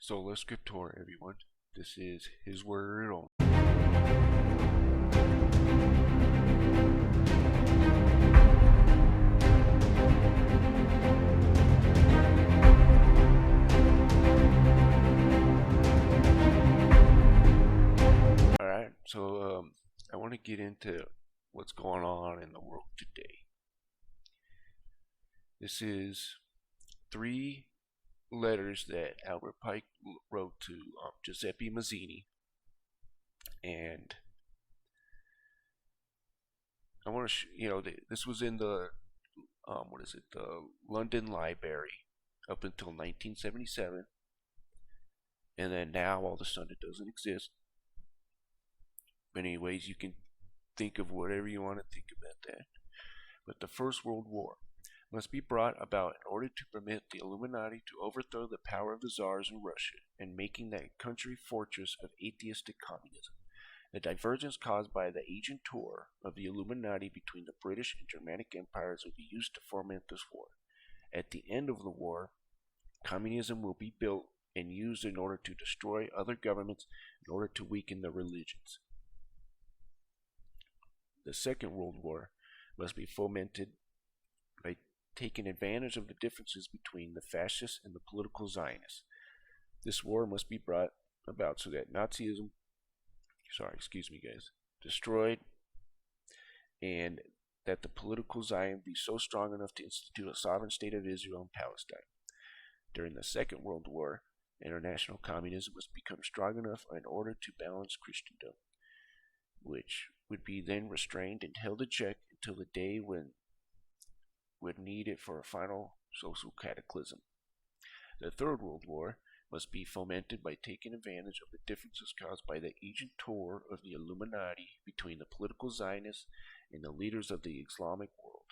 Sola Scriptura, everyone. This is His Word only. Alright, so I want to get into what's going on in the world today. This is 3 letters that Albert Pike wrote to Giuseppe Mazzini, and I want to, this was in the the London Library up until 1977, and then now all of a sudden it doesn't exist. But anyways, you can think of whatever you want to think about that. But the First World War must be brought about in order to permit the Illuminati to overthrow the power of the Tsars in Russia and making that country fortress of atheistic communism. The divergence caused by the agent tour of the Illuminati between the British and Germanic empires will be used to foment this war. At the end of the war, communism will be built and used in order to destroy other governments in order to weaken the religions. The Second World War must be fomented by taking advantage of the differences between the fascists and the political Zionists. This war must be brought about so that Nazism, destroyed, and that the political Zion be so strong enough to institute a sovereign state of Israel and Palestine. During the Second World War, international communism must become strong enough in order to balance Christendom, which would be then restrained and held in check until the day when would need it for a final social cataclysm. The Third World War must be fomented by taking advantage of the differences caused by the agent tour of the Illuminati between the political Zionists and the leaders of the Islamic world.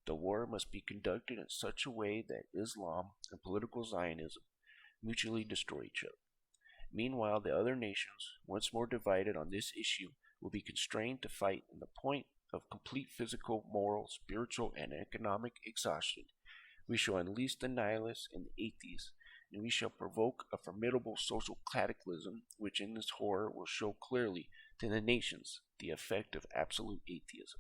The war must be conducted in such a way that Islam and political Zionism mutually destroy each other. Meanwhile, the other nations, once more divided on this issue, will be constrained to fight in the point of complete physical, moral, spiritual, and economic exhaustion. We shall unleash the nihilists and the atheists, and we shall provoke a formidable social cataclysm, which in this horror will show clearly to the nations the effect of absolute atheism,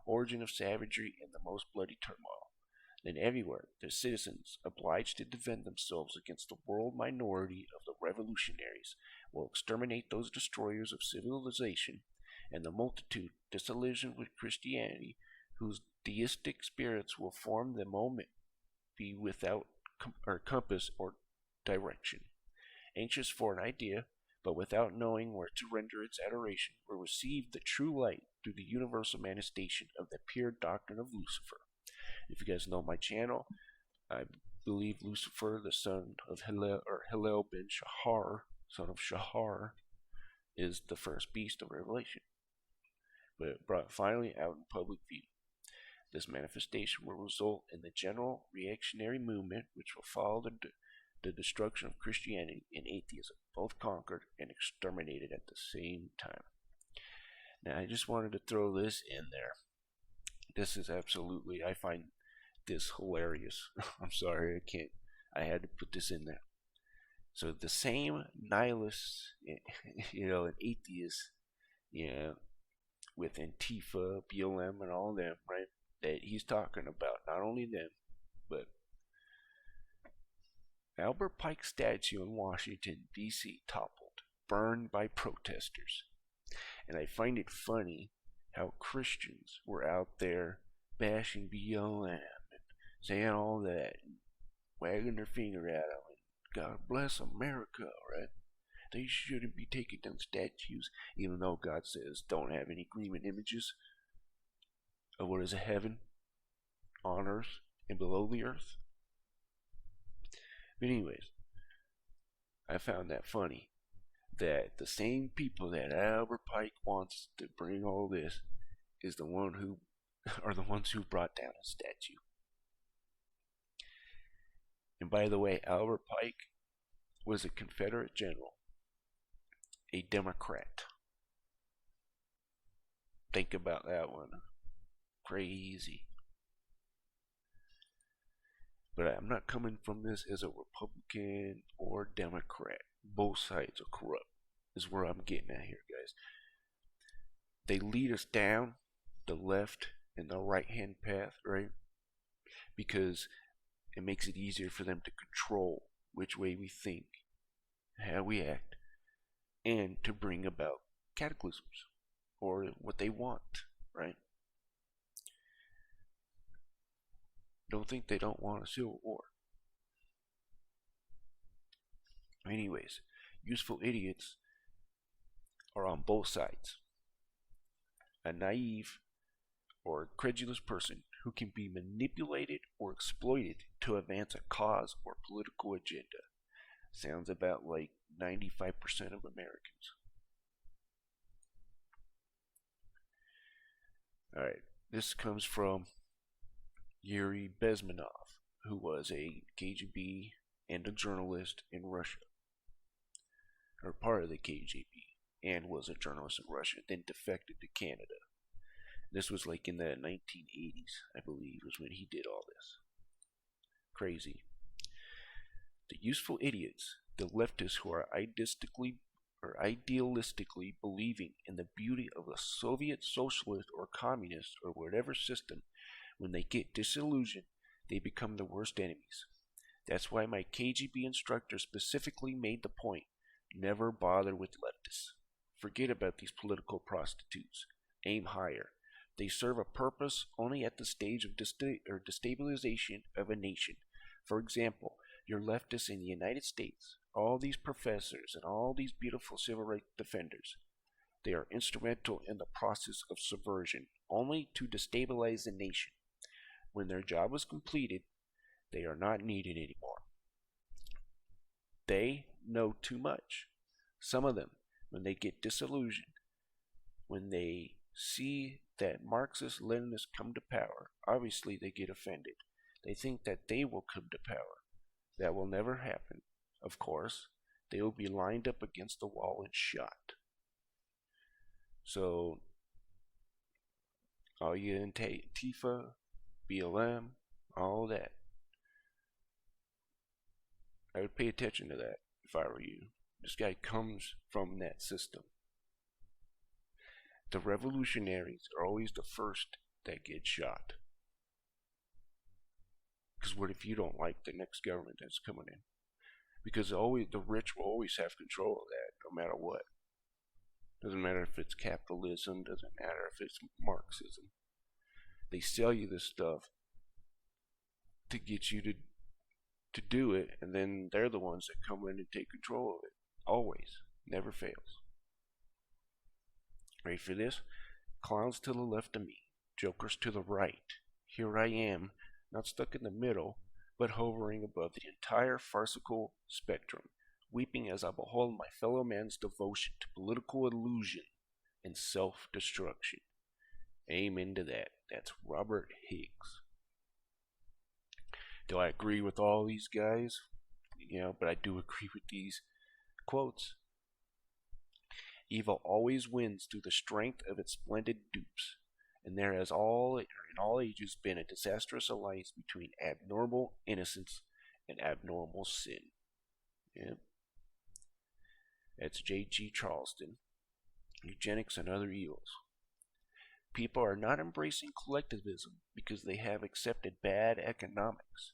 origin of savagery, and the most bloody turmoil. Then everywhere the citizens, obliged to defend themselves against the world minority of the revolutionaries, will exterminate those destroyers of civilization, and the multitude, disillusioned with Christianity, whose deistic spirits will form the moment, be without compass or direction, anxious for an idea, but without knowing where to render its adoration, will receive the true light through the universal manifestation of the pure doctrine of Lucifer. If you guys know my channel, I believe Lucifer, the son of Hillel ben Shahar, son of Shahar, is the first beast of Revelation, but brought finally out in public view. This manifestation will result in the general reactionary movement which will follow the destruction of Christianity and atheism, both conquered and exterminated at the same time. Now, I just wanted to throw this in there. This is absolutely, I find this hilarious. I'm sorry, I had to put this in there. So the same nihilists, and atheists, with Antifa, BLM, and all them, right, that he's talking about, not only them, but Albert Pike statue in Washington, D.C. toppled, burned by protesters. And I find it funny how Christians were out there bashing BLM and saying all that, and wagging their finger at them, and God bless America, right? They shouldn't be taking down statues, even though God says don't have any graven images of what is a heaven, on earth, and below the earth. But anyways, I found that funny, that the same people that Albert Pike wants to bring all this is the ones who brought down his statue. And by the way, Albert Pike was a Confederate general, a Democrat. Think about that one. Crazy. But I'm not coming from this as a Republican or Democrat. Both sides are corrupt, is where I'm getting at here, guys. They lead us down the left and the right hand path, right? Because it makes it easier for them to control which way we think, how we act, and to bring about cataclysms or what they want, right? Don't think they don't want a civil war. Anyways, useful idiots are on both sides. A naive or credulous person who can be manipulated or exploited to advance a cause or political agenda. Sounds about like 95% of Americans. Alright, this comes from Yuri Bezmenov, who was a KGB and a journalist in Russia, or part of the KGB, and was a journalist in Russia, then defected to Canada. This was like in the 1980s, I believe, was when he did all this. Crazy. The useful idiots, the leftists who are idealistically believing in the beauty of a Soviet socialist or communist or whatever system, when they get disillusioned, they become the worst enemies. That's why my KGB instructor specifically made the point, never bother with leftists. Forget about these political prostitutes. Aim higher. They serve a purpose only at the stage of destabilization of a nation. For example, your leftists in the United States, all these professors and all these beautiful civil rights defenders, they are instrumental in the process of subversion, only to destabilize the nation. When their job is completed, they are not needed anymore. They know too much. Some of them, when they get disillusioned, when they see that Marxist Leninists come to power, obviously they get offended. They think that they will come to power. That will never happen. Of course, they will be lined up against the wall and shot. So, all you Antifa, BLM, all that, I would pay attention to that if I were you. This guy comes from that system. The revolutionaries are always the first that get shot. Because what if you don't like the next government that's coming in? Because the rich will always have control of that, no matter what. Doesn't matter if it's capitalism, doesn't matter if it's Marxism. They sell you this stuff to get you to do it, and then they're the ones that come in and take control of it. Always. Never fails. Ready for this? Clowns to the left of me, jokers to the right. Here I am, not stuck in the middle, but hovering above the entire farcical spectrum, weeping as I behold my fellow man's devotion to political illusion and self-destruction. Amen to that. That's Robert Higgs. Do I agree with all these guys? But I do agree with these quotes. Evil always wins through the strength of its splendid dupes, and there has in all ages been a disastrous alliance between abnormal innocence and abnormal sin. Yep. That's J.G. Charleston. Eugenics and Other Evils. People are not embracing collectivism because they have accepted bad economics.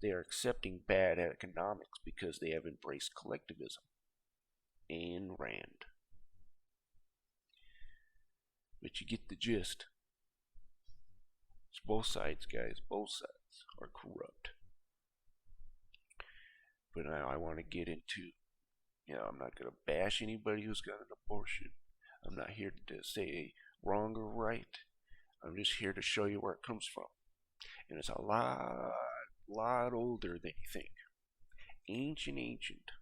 They are accepting bad economics because they have embraced collectivism. Ayn Rand. But you get the gist. It's both sides, guys. Both sides are corrupt. But now I want to get into, I'm not going to bash anybody who's got an abortion. I'm not here to say wrong or right. I'm just here to show you where it comes from. And it's a lot older than you think. Ancient.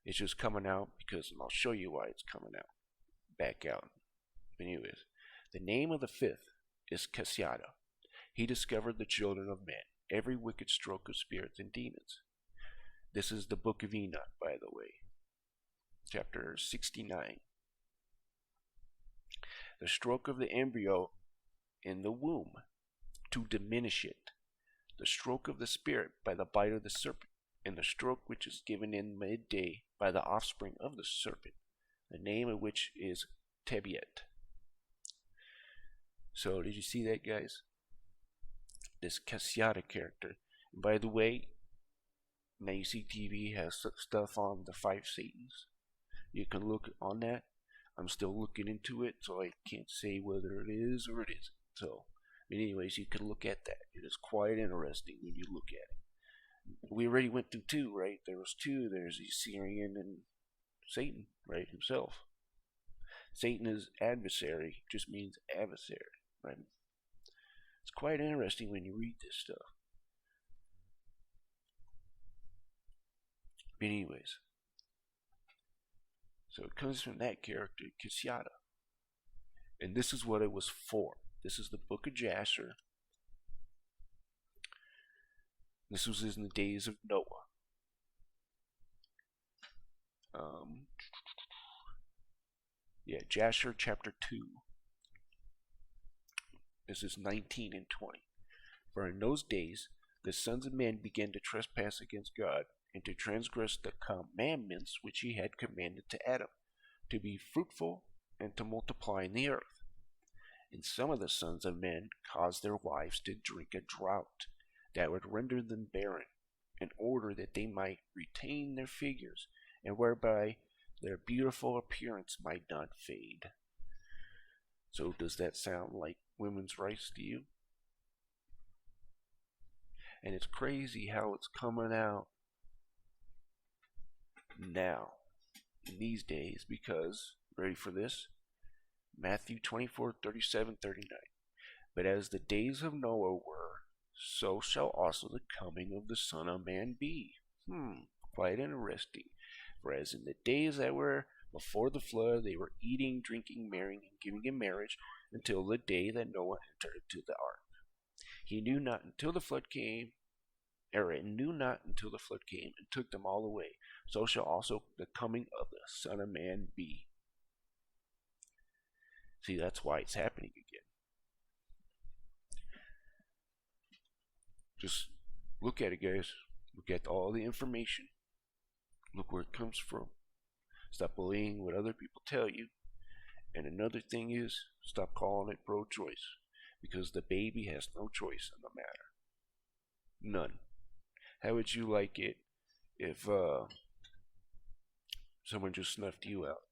It's just coming out because, and I'll show you why it's coming out. Back out. Anyways, the name of the fifth is Cassiata. He discovered the children of men, every wicked stroke of spirits and demons. This is the Book of Enoch, by the way. Chapter 69. The stroke of the embryo in the womb. to diminish it. The stroke of the Spirit by the bite of the serpent, and the stroke which is given in midday by the offspring of the serpent, the name of which is Tebiet. So, did you see that, guys? This Cassiata character. And by the way, now you see TV has stuff on the 5 Satans. You can look on that. I'm still looking into it, so I can't say whether it is or it isn't. So, anyways, you can look at that. It is quite interesting when you look at it. We already went through 2, right? There was 2. There's the Syrian and Satan, right, himself. Satan is adversary, just means adversary, right? It's quite interesting when you read this stuff. But anyways, so it comes from that character, Cassiata. And this is what it was for. This is the book of Jasher. This was in the days of Noah. Jasher chapter 2. This is 19 and 20. For in those days the sons of men began to trespass against God, and to transgress the commandments which he had commanded to Adam, to be fruitful and to multiply in the earth. And some of the sons of men caused their wives to drink a draught that would render them barren, in order that they might retain their figures, and whereby their beautiful appearance might not fade. So does that sound like women's rights to you? And it's crazy how it's coming out now, in these days, because, ready for this? Matthew 24:37-39. But as the days of Noah were, so shall also the coming of the Son of Man be. Quite interesting. For as in the days that were before the flood, they were eating, drinking, marrying, and giving in marriage, until the day that Noah entered into the ark. He knew not until the flood came, and took them all away. So shall also the coming of the Son of Man be. See, that's why it's happening again. Just look at it, guys. Look at all the information. Look where it comes from. Stop believing what other people tell you. And another thing is, stop calling it pro-choice, because the baby has no choice in the matter. None. How would you like it if someone just snuffed you out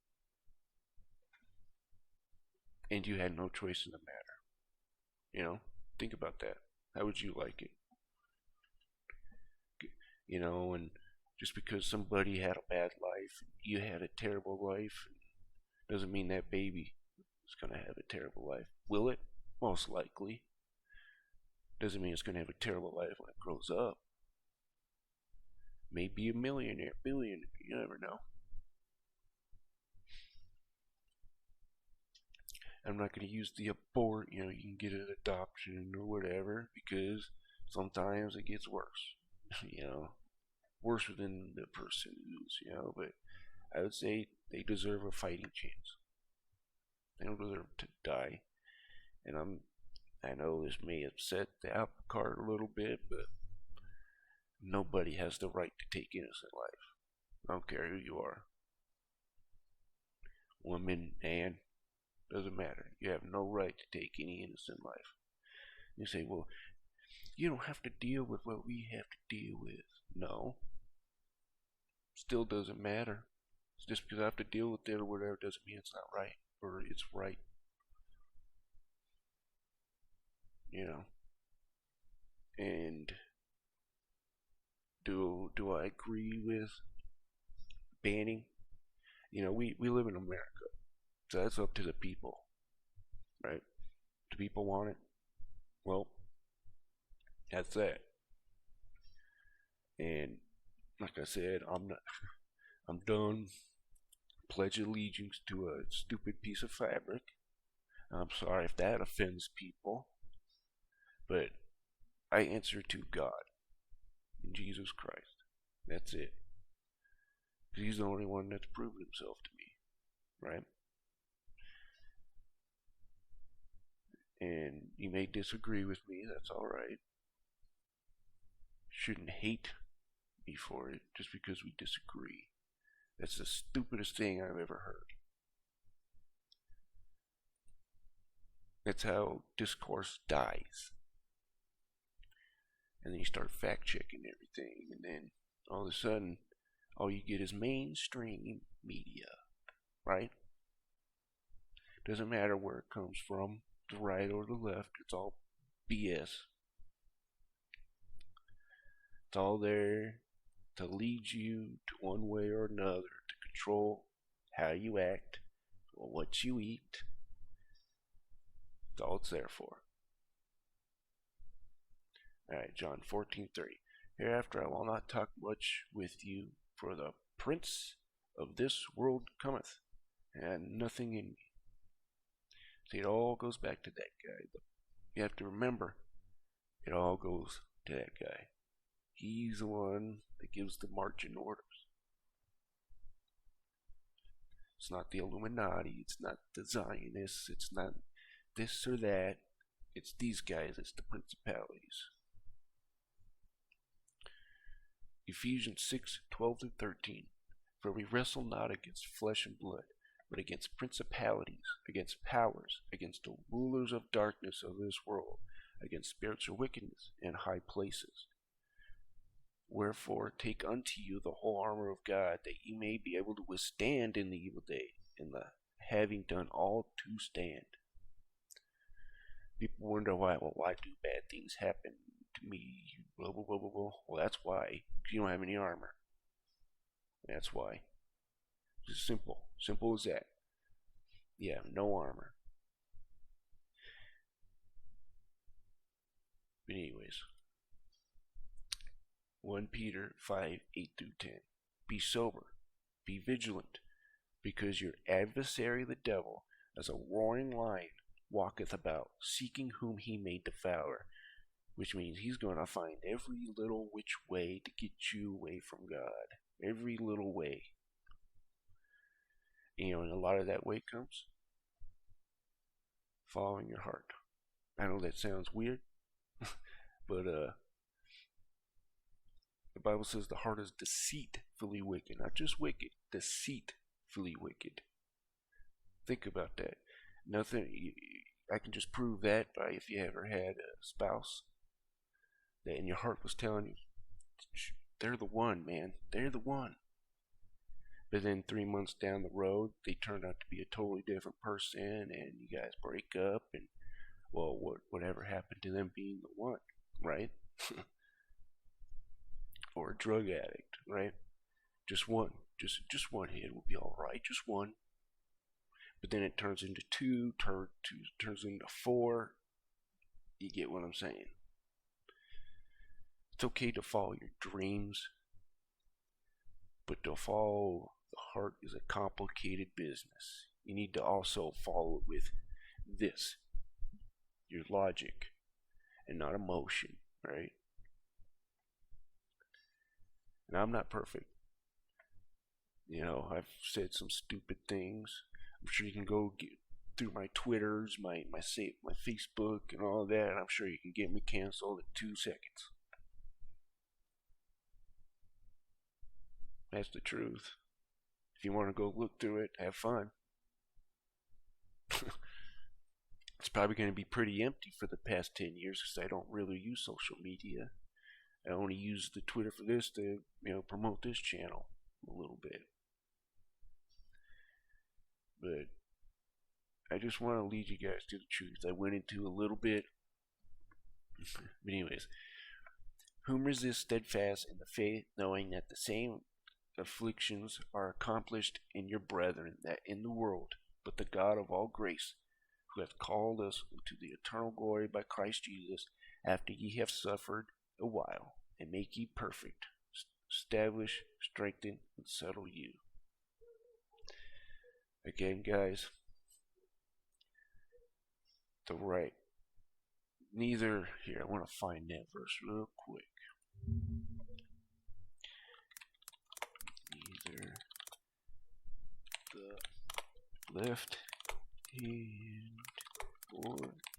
and you had no choice in the matter? You know, think about that. How would you like it? You know, and just because somebody had a bad life, you had a terrible life, doesn't mean that baby is going to have a terrible life. Will it? Most likely. Doesn't mean it's going to have a terrible life when it grows up. Maybe a millionaire, billionaire, you never know. I'm not going to use the abort, you can get an adoption or whatever, because sometimes it gets worse, worse than the person who's, but I would say they deserve a fighting chance. They don't deserve to die. And I know this may upset the apple cart a little bit, but nobody has the right to take innocent life. I don't care who you are. Woman, man, doesn't matter. You have no right to take any innocent life. You say, well, you don't have to deal with what we have to deal with. No. Still doesn't matter. Just because I have to deal with it or whatever doesn't mean it's not right, or it's right. And do I agree with banning? We live in America, so that's up to the people, right? Do people want it? Well, that's that. And like I said, I'm done. Pledge allegiance to a stupid piece of fabric. I'm sorry if that offends people, but I answer to God and Jesus Christ. That's it. Because he's the only one that's proven himself to me, right? And you may disagree with me, that's alright. Shouldn't hate me for it just because we disagree. That's the stupidest thing I've ever heard. That's how discourse dies. And then you start fact checking everything, and then all of a sudden, all you get is mainstream media, right? Doesn't matter where it comes from, the right or the left, it's all BS. It's all there to lead you to one way or another, to control how you act, or what you eat. That's all it's there for. Alright, John 14:3. Hereafter I will not talk much with you, for the prince of this world cometh, and nothing in me. See, it all goes back to that guy. You have to remember, it all goes to that guy. He's the one that gives the marching orders. It's not the Illuminati, it's not the Zionists, it's not this or that. It's these guys, it's the principalities. Ephesians 6:12-13. For we wrestle not against flesh and blood, but against principalities, against powers, against the rulers of darkness of this world, against spiritual wickedness in high places. Wherefore take unto you the whole armor of God, that ye may be able to withstand in the evil day, and having done all to stand. People wonder why do bad things happen to me, blah blah blah blah blah. Well, that's why, because you don't have any armor. That's why. It's simple as that. Yeah, no armor. But anyways, 1 Peter 5:8-10. Be sober, be vigilant, because your adversary the devil, as a roaring lion, walketh about, seeking whom he may devour. Which means he's going to find every little which way to get you away from God. Every little way. And a lot of that way comes following your heart. I know that sounds weird, but the Bible says the heart is deceitfully wicked. Not just wicked, deceitfully wicked. Think about that. Nothing. I can just prove that by if you ever had a spouse that in your heart was telling you, they're the one, man. They're the one. But then 3 months down the road, they turned out to be a totally different person, and you guys break up, and well, whatever happened to them being the one, right? Or a drug addict, right? Just one, just one hit will be all right, just one. But then it turns into two, turns into four. You get what I'm saying? It's okay to follow your dreams, but to follow the heart is a complicated business. You need to also follow it with this, your logic, and not emotion, right? And I'm not perfect. I've said some stupid things. I'm sure you can go get through my Twitters, my Facebook, and all that, and I'm sure you can get me canceled in 2 seconds. That's the truth. If you want to go look through it, have fun. It's probably going to be pretty empty for the past 10 years because I don't really use social media. I only use the Twitter for this to, promote this channel a little bit. But I just want to lead you guys to the truth. I went into a little bit. But anyways, whom resist steadfast in the faith, knowing that the same afflictions are accomplished in your brethren that in the world, but the God of all grace, who hath called us into the eternal glory by Christ Jesus, after ye have suffered a while, and make ye perfect, establish, strengthen, and settle you. Again, guys, the right. Neither, here, I want to find that verse real quick. Neither the left hand or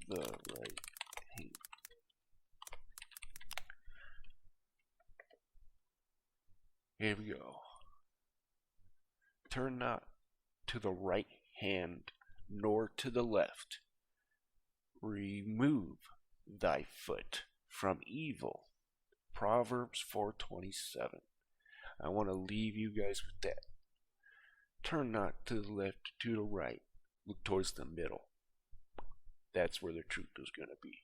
the right hand. Here we go. Turn not to the right hand, nor to the left. Remove thy foot from evil. Proverbs 4:27. I want to leave you guys with that. Turn not to the left, to the right. Look towards the middle. That's where the truth is going to be.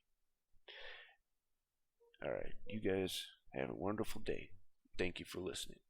Alright, you guys have a wonderful day. Thank you for listening.